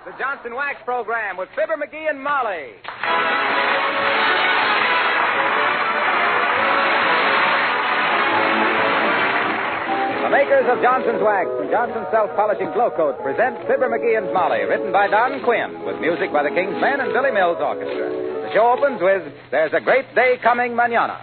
the Johnson Wax Program with Fibber McGee and Molly. The makers of Johnson's Wax and Johnson's Self-Polishing Glow Coat present Fibber McGee and Molly, written by Don Quinn, with music by the King's Men and Billy Mills Orchestra. The show opens with There's a Great Day Coming Mañana.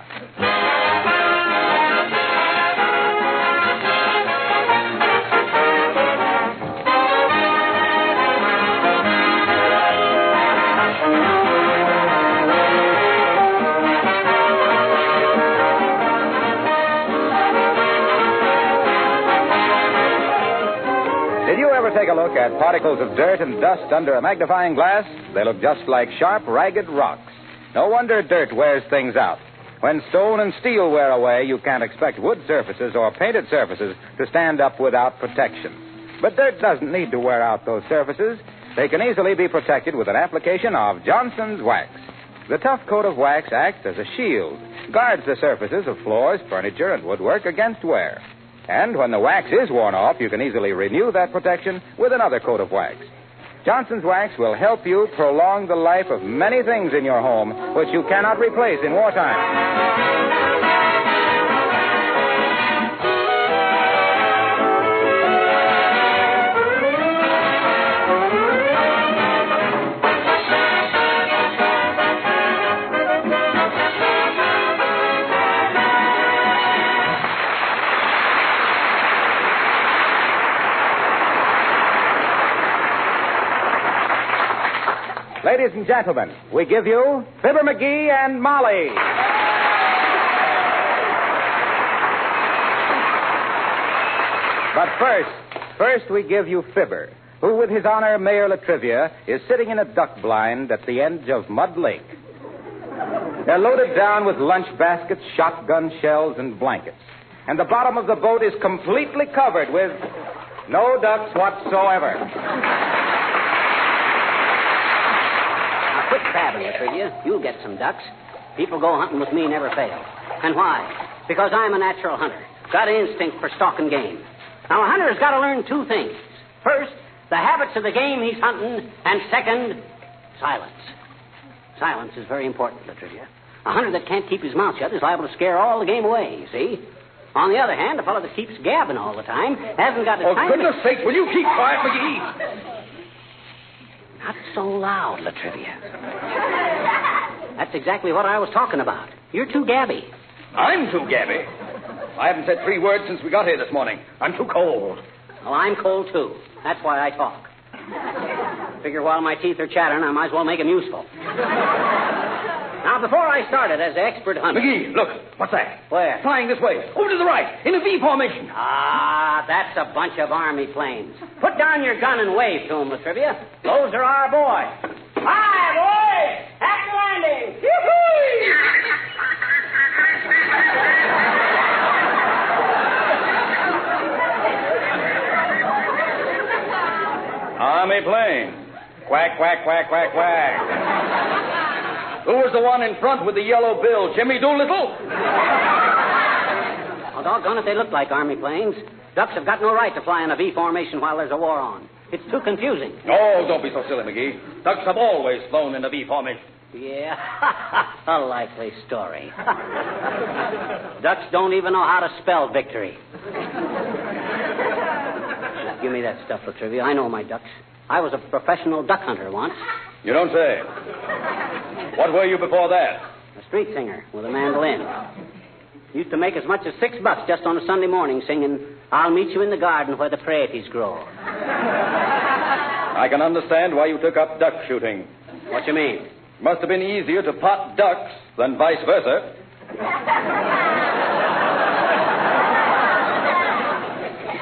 Did you ever take a look at particles of dirt and dust under a magnifying glass? They look just like sharp, ragged rocks. No wonder dirt wears things out. When stone and steel wear away, you can't expect wood surfaces or painted surfaces to stand up without protection. But dirt doesn't need to wear out those surfaces. They can easily be protected with an application of Johnson's Wax. The tough coat of wax acts as a shield, guards the surfaces of floors, furniture, and woodwork against wear. And when the wax is worn off, you can easily renew that protection with another coat of wax. Johnson's Wax will help you prolong the life of many things in your home which you cannot replace in wartime. Ladies and gentlemen, we give you Fibber McGee and Molly. But first we give you Fibber, who with his honor Mayor Latrivia is sitting in a duck blind at the edge of Mud Lake. They're loaded down with lunch baskets, shotgun shells, and blankets. And the bottom of the boat is completely covered with no ducks whatsoever. Quit crabbing, Latrivia. You'll get some ducks. People go hunting with me never fail. And why? Because I'm a natural hunter. Got an instinct for stalking game. Now, a hunter's got to learn two things. First, the habits of the game he's hunting. And second, silence. Silence is very important, Latrivia. A hunter that can't keep his mouth shut is liable to scare all the game away, you see? On the other hand, a fellow that keeps gabbing all the time hasn't got the time... Oh, goodness sake, will you keep quiet, McGee? Not so loud, Latrivia. That's exactly what I was talking about. You're too gabby. I'm too gabby. I haven't said 3 words since we got here this morning. I'm too cold. Well, I'm cold, too. That's why I talk. Figure while my teeth are chattering, I might as well make them useful. Now, before I started as the expert hunter... McGee, look. What's that? Where? Flying this way. Over to the right. In a V formation. Ah, that's a bunch of Army planes. Put down your gun and wave to them, Latrivia. Those are our boys. Hi, boys! Happy landing! Yoo-hoo! Army plane. Quack, quack, quack, quack, quack. Who was the one in front with the yellow bill? Jimmy Doolittle? Oh, doggone it, they look like Army planes. Ducks have got no right to fly in a V formation while there's a war on. It's too confusing. Oh, don't be so silly, McGee. Ducks have always flown in a V formation. Yeah, a likely story. Ducks don't even know how to spell victory. Give me that stuff, Latrivia. I know my ducks. I was a professional duck hunter once. You don't say. What were you before that? A street singer with a mandolin. Used to make as much as $6 just on a Sunday morning singing, I'll meet you in the garden where the praties grow. I can understand why you took up duck shooting. What you mean? Must have been easier to pot ducks than vice versa.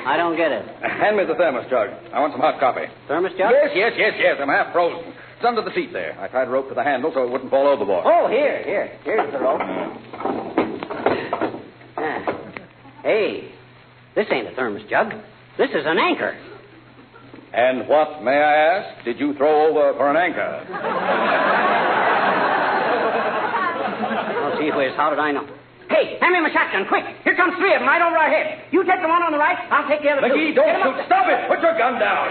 I don't get it. Hand me the thermos jug. I want some hot coffee. Thermos jug? Yes. I'm half frozen. It's under the seat there. I tied a rope to the handle so it wouldn't fall overboard. Oh, here. Here's the rope. Hey, this ain't a thermos jug. This is an anchor. And what, may I ask, did you throw over for an anchor? Oh, gee whiz, how did I know? Hey, hand me my shotgun, quick. Here comes 3 of them right over our heads. You take the one on the right, I'll take the other 2. McGee, don't shoot. Stop it. Put your gun down.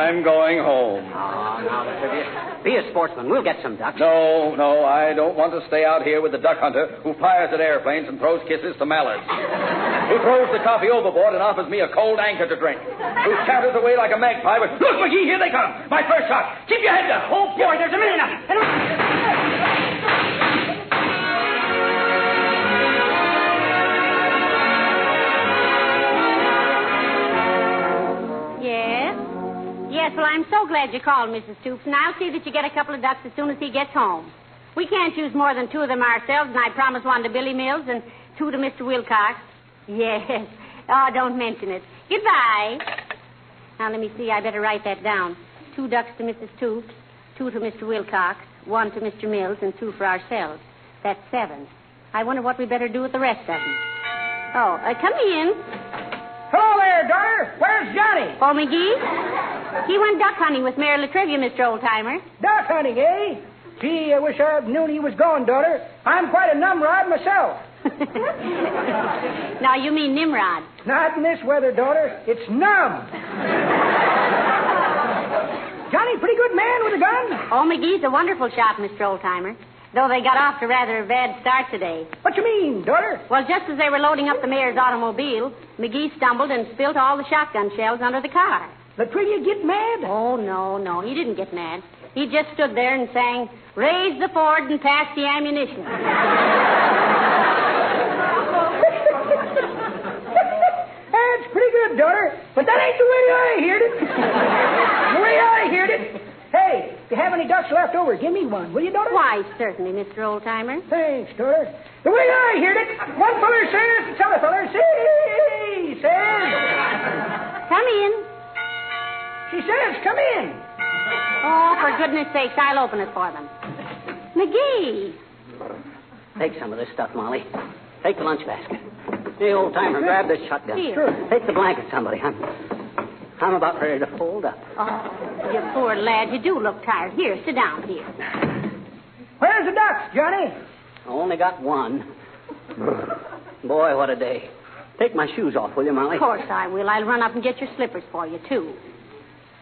I'm going home. Oh, now, Mr. Be a sportsman. We'll get some ducks. No, I don't want to stay out here with the duck hunter who fires at airplanes and throws kisses to mallards. Who throws the coffee overboard and offers me a cold anchor to drink. Who chatters away like a magpie with, "Look, McGee, here they come. My first shot. Keep your head down." Oh, boy, there's a million of them. Yes, well, I'm so glad you called, Mrs. Stoops, and I'll see that you get a couple of ducks as soon as he gets home. We can't use more than 2 of them ourselves, and I promised 1 to Billy Mills and 2 to Mr. Wilcox. Yes. Oh, don't mention it. Goodbye. Now, let me see. I better write that down. 2 ducks to Mrs. Stoops, 2 to Mr. Wilcox, 1 to Mr. Mills, and 2 for ourselves. That's 7. I wonder what we better do with the rest of them. Oh, come in. Hello there, daughter. Where's Johnny? Oh, McGee? He went duck hunting with Mary Latrivia, Mr. Oldtimer. Duck hunting, eh? Gee, I wish I'd known he was gone, daughter. I'm quite a numrod myself. Now, you mean Nimrod. Not in this weather, daughter. It's numb. Johnny, pretty good man with a gun? Oh, McGee's a wonderful shot, Mr. Oldtimer. Though they got off to rather a bad start today. What you mean, daughter? Well, just as they were loading up the mayor's automobile, McGee stumbled and spilt all the shotgun shells under the car. Latrivia get mad? Oh, no. He didn't get mad. He just stood there and sang, "Raise the Ford and pass the ammunition." That's pretty good, daughter. But that ain't the way I heard it. The way I heard it. Hey, if you have any ducks left over, give me one, will you, daughter? Why, certainly, Mr. Oldtimer. Thanks, daughter. The way I heard it, one feller says, the other feller says. Come in. She says, come in. Oh, for goodness sakes, I'll open it for them. McGee. Take some of this stuff, Molly. Take the lunch basket. Hey, Old-timer, grab this shotgun. Here. Sure. Take the blanket, somebody. I'm about ready to fold up. Oh, you poor lad. You do look tired. Here, sit down here. Where's the ducks, Johnny? I only got 1. Boy, what a day. Take my shoes off, will you, Molly? Of course I will. I'll run up and get your slippers for you, too.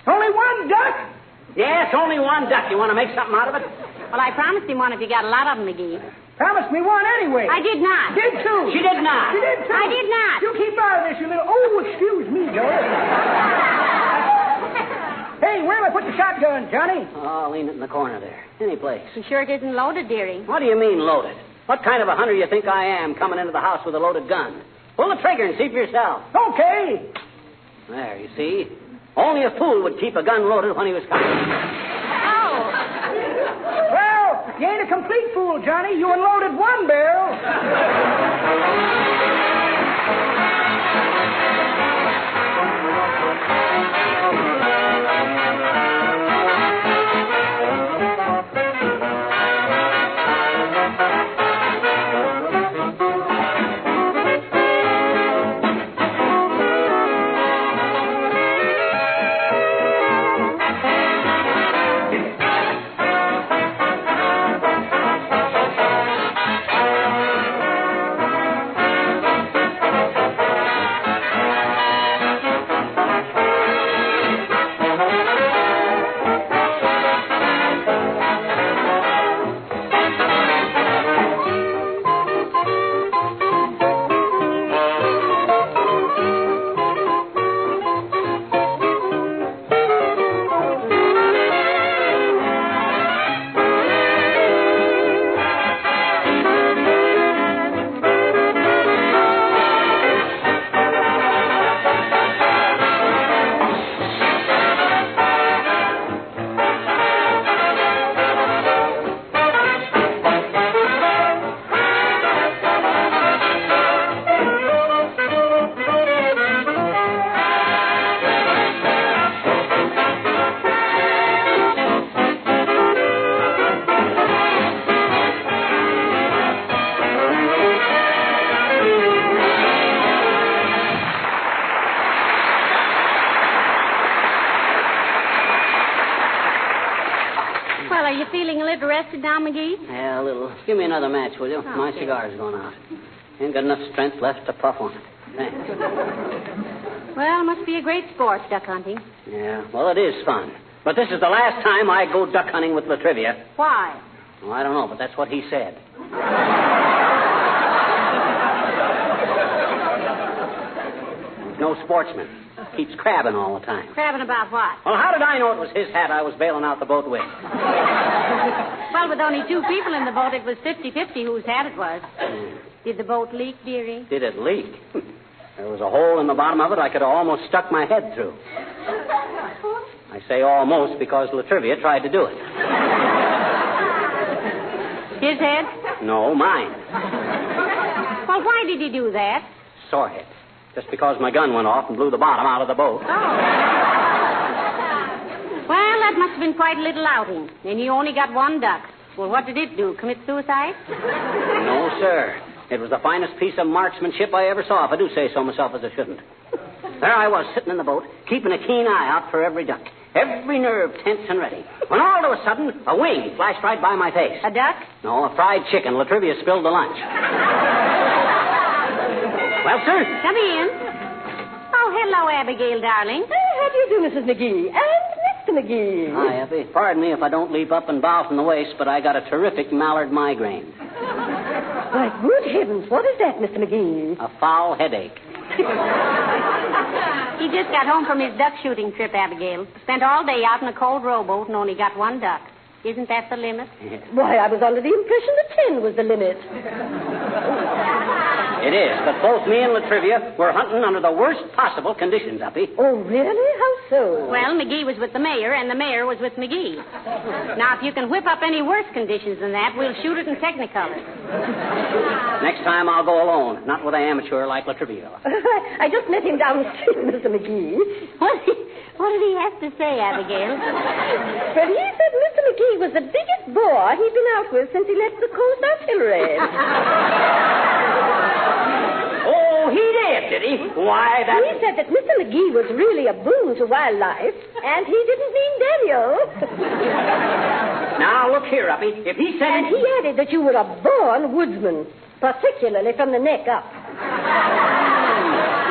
Only 1 duck? Yes, only 1 duck. You want to make something out of it? Well, I promised him one if you got a lot of them, McGee. Promised me 1 anyway. I did not. Did too. She did not. She did too. I did not. You keep out of this, you little... Oh, excuse me, daughter. Hey, where do I put the shotgun, Johnny? Oh, lean it in the corner there. Any place. You sure it isn't loaded, dearie? What do you mean, loaded? What kind of a hunter you think I am coming into the house with a loaded gun? Pull the trigger and see for yourself. Okay. There, you see? Only a fool would keep a gun loaded when he was coming. Oh. Well, you ain't a complete fool, Johnny. You unloaded 1 barrel. Well, are you feeling a little rested now, McGee? Yeah, a little. Give me another match, will you? Okay. My cigar's going out. Ain't got enough strength left to puff on it. Thanks. Well, it must be a great sport, duck hunting. Yeah, well, it is fun. But this is the last time I go duck hunting with Latrivia. Why? Well, I don't know, but that's what he said. He's no sportsman. Keeps crabbing all the time. Crabbing about what? Well, how did I know it was his hat I was bailing out the boat with? Well, with only 2 people in the boat, it was 50-50 whose hat it was. Did the boat leak, dearie? Did it leak? There was a hole in the bottom of it I could have almost stuck my head through. I say almost because Latrivia tried to do it. His head? No, mine. Well, why did he do that? Sore head. Just because my gun went off and blew the bottom out of the boat. Oh. Well, that must have been quite a little outing. And you only got 1 duck. Well, what did it do? Commit suicide? No, sir. It was the finest piece of marksmanship I ever saw, if I do say so myself, as I shouldn't. There I was, sitting in the boat, keeping a keen eye out for every duck. Every nerve tense and ready. When all of a sudden, a wing flashed right by my face. A duck? No, a fried chicken. Latrivia spilled the lunch. Well, sir? Come in. Oh, hello, Abigail, darling. How do you do, Mrs. McGee? And Mr. McGee. Hi, Effie. Pardon me if I don't leap up and bow from the waist, but I got a terrific mallard migraine. Why, good heavens, what is that, Mr. McGee? A foul headache. He just got home from his duck shooting trip, Abigail. Spent all day out in a cold rowboat and only got 1 duck. Isn't that the limit? Why, I was under the impression that 10 was the limit. It is, but both me and Latrivia were hunting under the worst possible conditions, Uppy. Oh, really? How so? Well, McGee was with the mayor, and the mayor was with McGee. Now, if you can whip up any worse conditions than that, we'll shoot it in Technicolor. Next time I'll go alone, not with an amateur like Latrivia. I just met him down the street, Mr. McGee. What did he have to say, Abigail? Well, he said Mr. McGee was the biggest bore he'd been out with since he left the Coast Artillery. Oh, he did he? Why, that... He said that Mr. McGee was really a boon to wildlife, and he didn't mean Daniel. Now, look here, Uppy. If he said... And he added that you were a born woodsman, particularly from the neck up.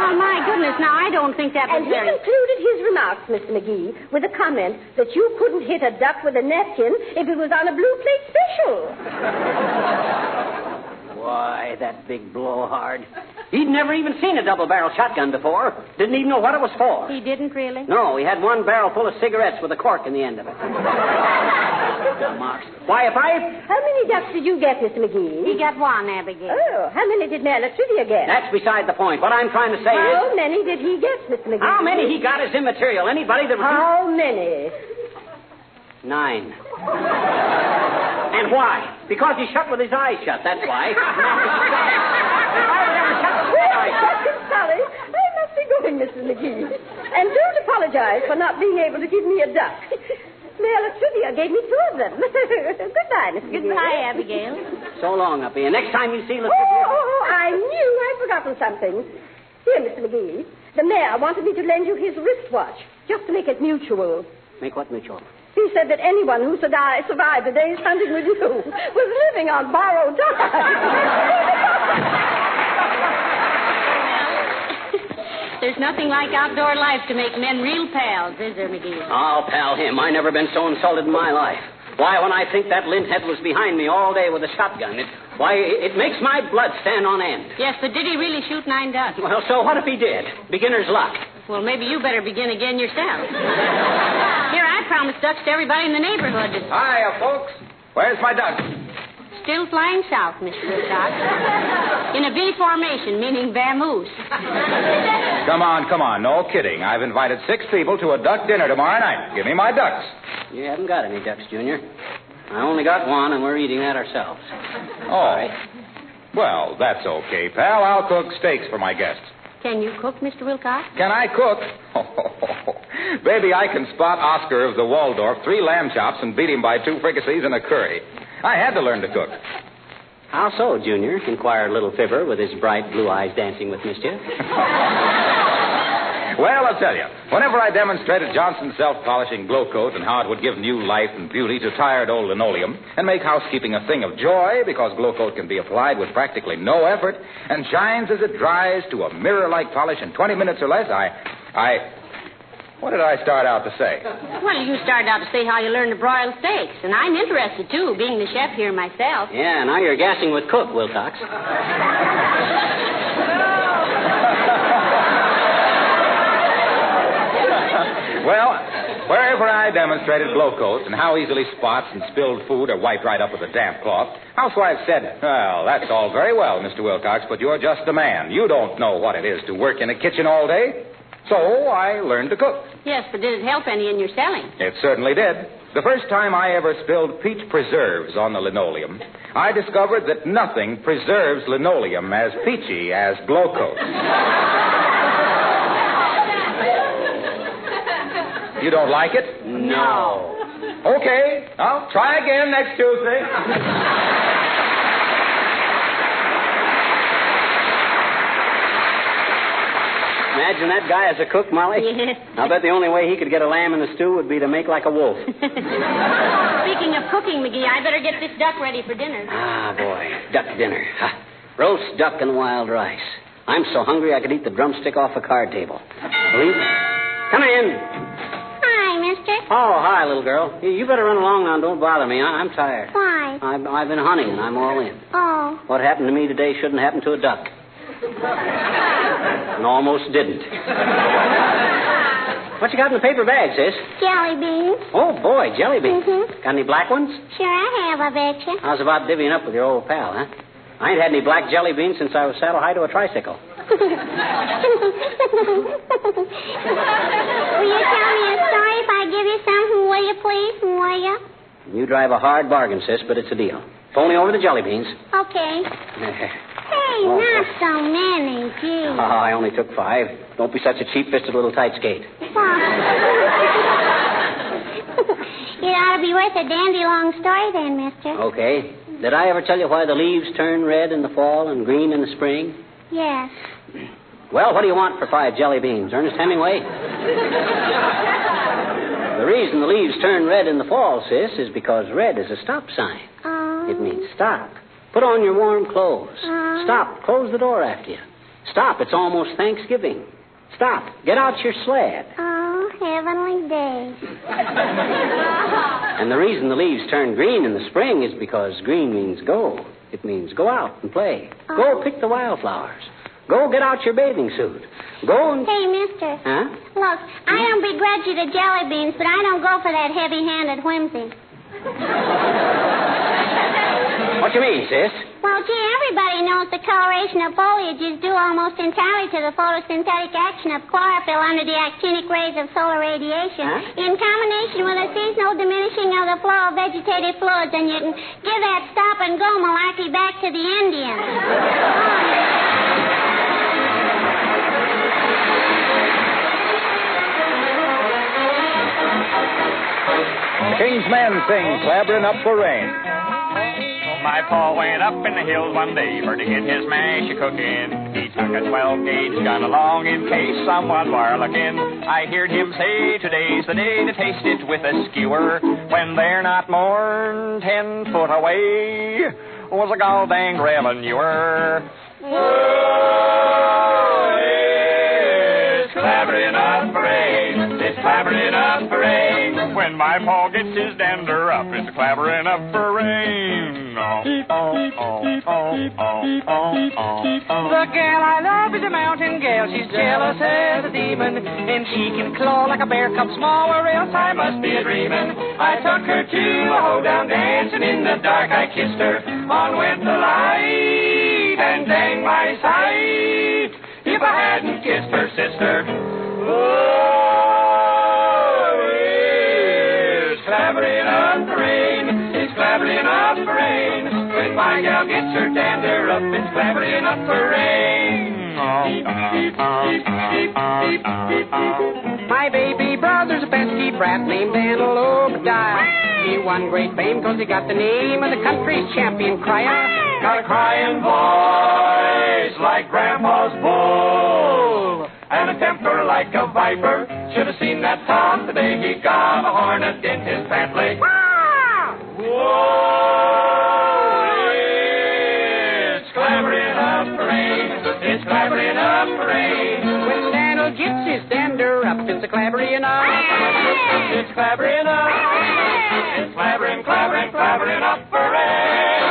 Oh, my goodness, now, I don't think that was And he concluded his remarks, Mr. McGee, with a comment that you couldn't hit a duck with a napkin if it was on a blue plate special. Why, that big blowhard. He'd never even seen a double-barrel shotgun before. Didn't even know what it was for. He didn't really? No, he had 1 barrel full of cigarettes with a cork in the end of it. Why, if I... How many ducks did you get, Mr. McGee? He got 1, Abigail. Oh, how many did Mayor Latrivia get? That's beside the point. What I'm trying to say is... How many did he get, Mr. McGee? How many he got is immaterial. Anybody that... How many? 9. And why? Because he shut with his eyes shut, that's why. If I would ever shut with my eyes shut... Sorry, I must be going, Mrs. McGee. And don't apologize for not being able to give me a duck. Mayor Latrivia gave me 2 of them. Goodbye, Mrs. McGee. Goodbye, Abigail. So long, Uppy. And next time you see Latrivia... Oh, I knew I'd forgotten something. Here, Mr. McGee, the mayor wanted me to lend you his wristwatch, just to make it mutual. Make what mutual? He said that anyone who survived a day's hunting with you was living on borrowed time. There's nothing like outdoor life to make men real pals, is there, McGee? I'll pal him. I never been so insulted in my life. Why, when I think that linthead was behind me all day with a shotgun, it makes my blood stand on end. Yes, but did he really shoot 9 ducks? Well, so what if he did? Beginner's luck. Well, maybe you better begin again yourself. Here, I promised ducks to everybody in the neighborhood. Hiya, folks. Where's my duck? Still flying south, Mr. Wilcox. In a V formation, meaning vamoose. Come on. No kidding. I've invited 6 people to a duck dinner tomorrow night. Give me my ducks. You haven't got any ducks, Junior. I only got 1, and we're eating that ourselves. Oh. Well, that's okay, pal. I'll cook steaks for my guests. Can you cook, Mr. Wilcox? Can I cook? Baby, I can spot Oscar of the Waldorf 3 lamb chops and beat him by 2 fricassees and a curry. I had to learn to cook. How so, Junior? Inquired little Fibber with his bright blue eyes dancing with mischief. Well, I'll tell you. Whenever I demonstrated Johnson's self-polishing glow coat and how it would give new life and beauty to tired old linoleum and make housekeeping a thing of joy because glow coat can be applied with practically no effort and shines as it dries to a mirror-like polish in 20 minutes or less, What did I start out to say? Well, you started out to say how you learned to broil steaks, and I'm interested, too, being the chef here myself. Yeah, now you're gassing with Cook, Wilcox. Well, wherever I demonstrated glow coats and how easily spots and spilled food are wiped right up with a damp cloth, housewives said, well, that's all very well, Mr. Wilcox, but you're just a man. You don't know what it is to work in a kitchen all day. So I learned to cook. Yes, but did it help any in your selling? It certainly did. The first time I ever spilled peach preserves on the linoleum, I discovered that nothing preserves linoleum as peachy as glow coat. You don't like it? No. Okay, I'll try again next Tuesday. Imagine that guy as a cook, Molly. Yes. I'll bet the only way he could get a lamb in a stew would be to make like a wolf. Speaking of cooking, McGee, I better get this duck ready for dinner. Ah, boy. Duck dinner. Ha. Roast duck and wild rice. I'm so hungry I could eat the drumstick off a card table. Believe me? Come in. Hi, mister. Oh, hi, little girl. You better run along now. Don't bother me. I'm tired. Why? I've been hunting, and I'm all in. Oh. What happened to me today shouldn't happen to a duck. And almost didn't. What you got in the paper bag, sis? Jelly beans. Oh, boy, jelly beans. Mm-hmm. Got any black ons? Sure I have, I betcha. How's about divvying up with your old pal, huh? I ain't had any black jelly beans since I was saddle high to a tricycle. Will you tell me a story if I give you something, will you, please? Will you? You drive a hard bargain, sis, but it's a deal. Phone me over the jelly beans. Okay. Hey, not so many, gee. Oh, I only took 5. Don't be such a cheap-fisted little tight skate. It ought to be worth a dandy long story then, mister. Okay. Did I ever tell you why the leaves turn red in the fall and green in the spring? Yes. Well, what do you want for 5 jelly beans? Ernest Hemingway? The reason the leaves turn red in the fall, sis, is because red is a stop sign. Oh. It means stop. Put on your warm clothes. Stop. Close the door after you. Stop. It's almost Thanksgiving. Stop. Get out your sled. Oh, heavenly days. And the reason the leaves turn green in the spring is because green means go. It means go out and play. Go pick the wildflowers. Go get out your bathing suit. Go and... Hey, mister. Huh? Look, I don't begrudge you the jelly beans, but I don't go for that heavy-handed whimsy. What you mean, sis? Well, gee, everybody knows the coloration of foliage is due almost entirely to the photosynthetic action of chlorophyll under the actinic rays of solar radiation, in combination with a seasonal diminishing of the flow of vegetative fluids, and you can give that stop-and-go malarkey back to the Indians. The King's men sing, clabbering up for rain. My pa went up in the hills one day for to get his mash cooking. He took a 12-gauge gun along in case someone were looking. I heard him say today's the day to taste it with a skewer. When they're not more'n 10 foot away, was a gall dang revenuer. Oh, it's clabbering up for rain. It's clabbering up for rain. When my pa gets his dander up, it's clabbering up for rain. The gal I love is a mountain gal. She's jealous as a demon, and she can claw like a bear cub small, or else I must be a dreamin'. I took her to a hoedown dance, and in the dark I kissed her. On went the light, and dang my sight, if I hadn't kissed her sister. Oh, it's clabbering up the rain. It's clabbering up the rain. When my gal gets her dander up, it's clabbering up for rain. My baby brother's a pesky brat named Antelope Dial. He won great fame because he got the name of the country's champion crier. Got a crying voice like Grandpa's bull, and a temper like a viper. Should have seen that Tom the day he got a hornet in his pant leg. Whoa! It's clambering up parade. It's clambering up parade. When Daniel gets his dander up, it's a clambering up. It's clambering up. It's clambering, clambering, clambering up parade.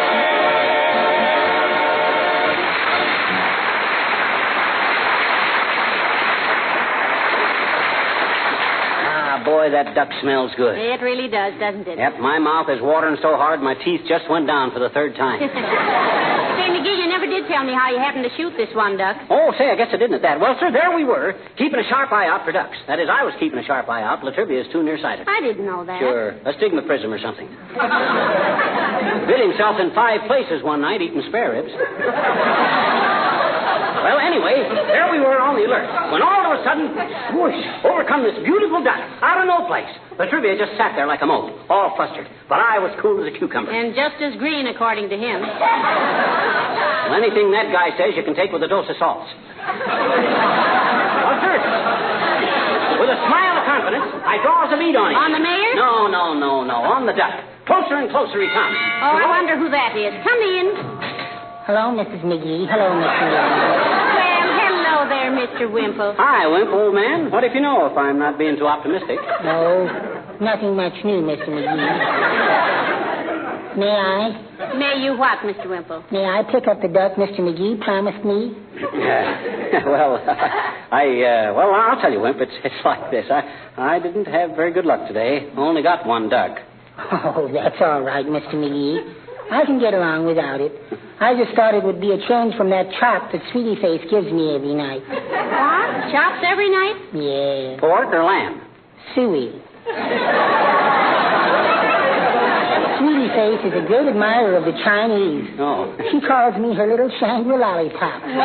Boy, that duck smells good. It really does, doesn't it? Yep, my mouth is watering so hard my teeth just went down for the third time. Say, McGee, you never did tell me how you happened to shoot this one duck. Oh, say, I guess I didn't at that. Well, sir, there we were, keeping a sharp eye out for ducks. That is, I was keeping a sharp eye out. Latrivia is too nearsighted. I didn't know that. Sure, astigmatism or something. Bit himself in 5 places one night eating spare ribs. Well, anyway, there we were on the alert. When all of a sudden, whoosh, over come this beautiful duck out of no place. Latrivia just sat there like a mote, all flustered. But I was cool as a cucumber. And just as green, according to him. Well, anything that guy says you can take with a dose of salts. Well, sir, with a smile of confidence, I draws a lead on him. On the mayor? No, on the duck. Closer and closer he comes. Oh, I wonder who that is. Come in. Hello, Mrs. McGee. Hello, Mr. Well, hello there, Mr. Wimple. Hi, Wimp, old man. What if you know if I'm not being too optimistic? No, nothing much new, Mr. McGee. May I? May you what, Mr. Wimple? May I pick up the duck Mr. McGee promised me? Well, I'll tell you, Wimp, it's like this. I didn't have very good luck today. Only got one duck. Oh, that's all right, Mr. McGee. I can get along without it. I just thought it would be a change from that chop that Sweetie Face gives me every night. What? Chops every night? Yeah. Pork or lamb? Suey. Sweetie Face is a great admirer of the Chinese. Oh. She calls me her little Shangri lollipop. Well,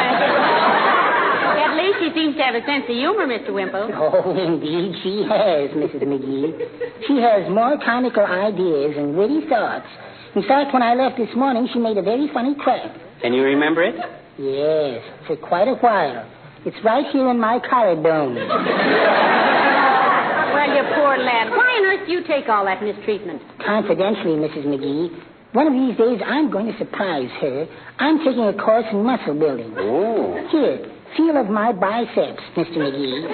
at least she seems to have a sense of humor, Mr. Wimple. Oh, indeed she has, Mrs. McGee. She has more comical ideas and witty thoughts. In fact, when I left this morning, she made a very funny crack. Can you remember it? Yes, for quite a while. It's right here in my collarbone. Well, you poor lad. Why on earth do you take all that mistreatment? Confidentially, Mrs. McGee, one of these days I'm going to surprise her. I'm taking a course in muscle building. Oh. Here, feel of my biceps, Mr. McGee.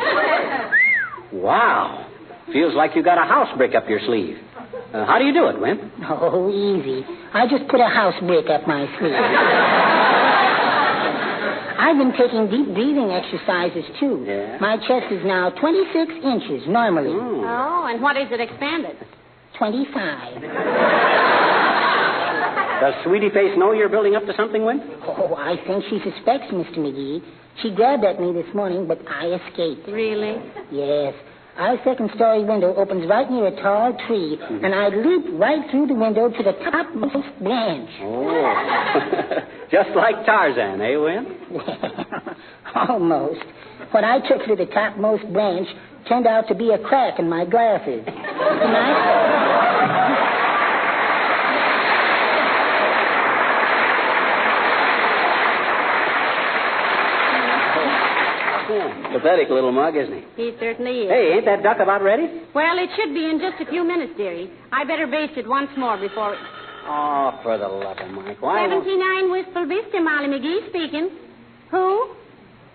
Wow. Feels like you got a house brick up your sleeve. How do you do it, Wimp? Oh, easy. I just put a house brick up my sleeve. I've been taking deep breathing exercises, too. Yeah? My chest is now 26 inches normally. Oh, and what is it expanded? 25. Does Sweetie Face know you're building up to something, Wimp? Oh, I think she suspects, Mr. McGee. She grabbed at me this morning, but I escaped. Really? Yes. Our second-story window opens right near a tall tree, and I leaped right through the window to the topmost branch. Oh. Just like Tarzan, eh, Wimp? Almost. When I took to the topmost branch, turned out to be a crack in my glasses. Pathetic little mug, isn't he? He certainly is. Hey, ain't that duck about ready? Well, it should be in just a few minutes, dearie. I better baste it once more before... Oh, for the love of Mike. Why? 79 Wistful Vista, Molly McGee speaking. Who?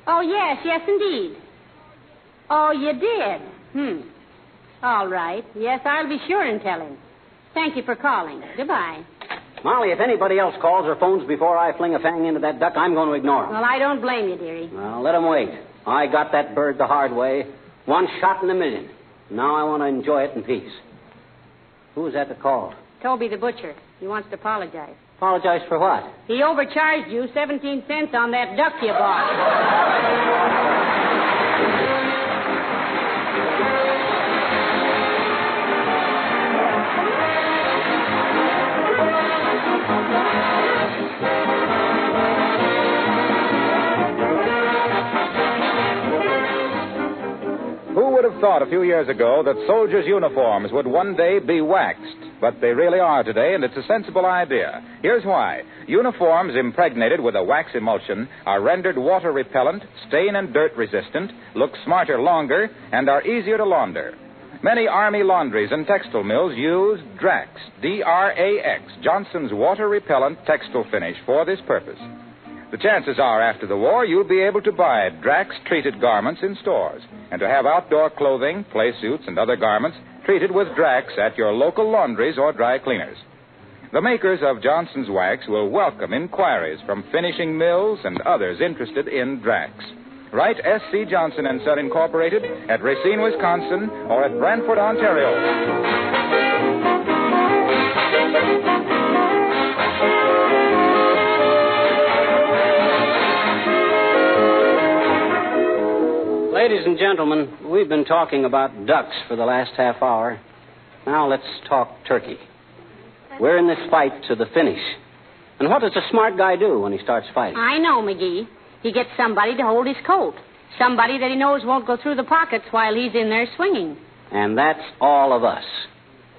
Oh, yes, indeed. Oh, you did? All right. Yes, I'll be sure and tell him. Thank you for calling. Goodbye. Molly, if anybody else calls or phones before I fling a fang into that duck, I'm going to ignore them. Well, I don't blame you, dearie. Well, let them wait. I got that bird the hard way. One shot in a million. Now I want to enjoy it in peace. Who was that that called? Toby the butcher. He wants to apologize. Apologize for what? He overcharged you 17 cents on that duck you bought. Who would have thought a few years ago that soldiers' uniforms would one day be waxed? But they really are today, and it's a sensible idea. Here's why. Uniforms impregnated with a wax emulsion are rendered water repellent, stain and dirt resistant, look smarter longer, and are easier to launder. Many Army laundries and textile mills use Drax, D-R-A-X, Johnson's water repellent textile finish for this purpose. The chances are, after the war, you'll be able to buy Drax-treated garments in stores and to have outdoor clothing, play suits, and other garments treated with Drax at your local laundries or dry cleaners. The makers of Johnson's Wax will welcome inquiries from finishing mills and others interested in Drax. Write S.C. Johnson & Son Incorporated at Racine, Wisconsin, or at Brantford, Ontario. Ladies and gentlemen, we've been talking about ducks for the last half hour. Now let's talk turkey. We're in this fight to the finish. And what does a smart guy do when he starts fighting? I know, McGee. He gets somebody to hold his coat. Somebody that he knows won't go through the pockets while he's in there swinging. And that's all of us.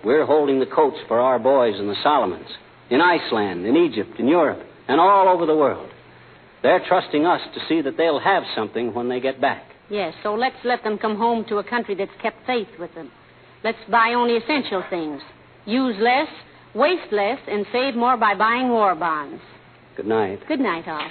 We're holding the coats for our boys in the Solomons, in Iceland, in Egypt, in Europe, and all over the world. They're trusting us to see that they'll have something when they get back. Yes, so let's let them come home to a country that's kept faith with them. Let's buy only essential things. Use less, waste less, and save more by buying war bonds. Good night. Good night, all.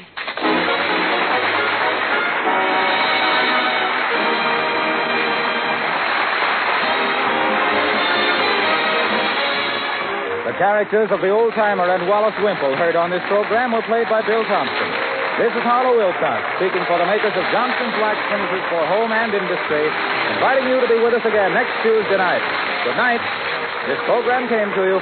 The characters of the old-timer and Wallace Wimple heard on this program were played by Bill Thompson. This is Harlow Wilcox, speaking for the makers of Johnson's Wax Finishes for Home and Industry, inviting you to be with us again next Tuesday night. Good night. This program came to you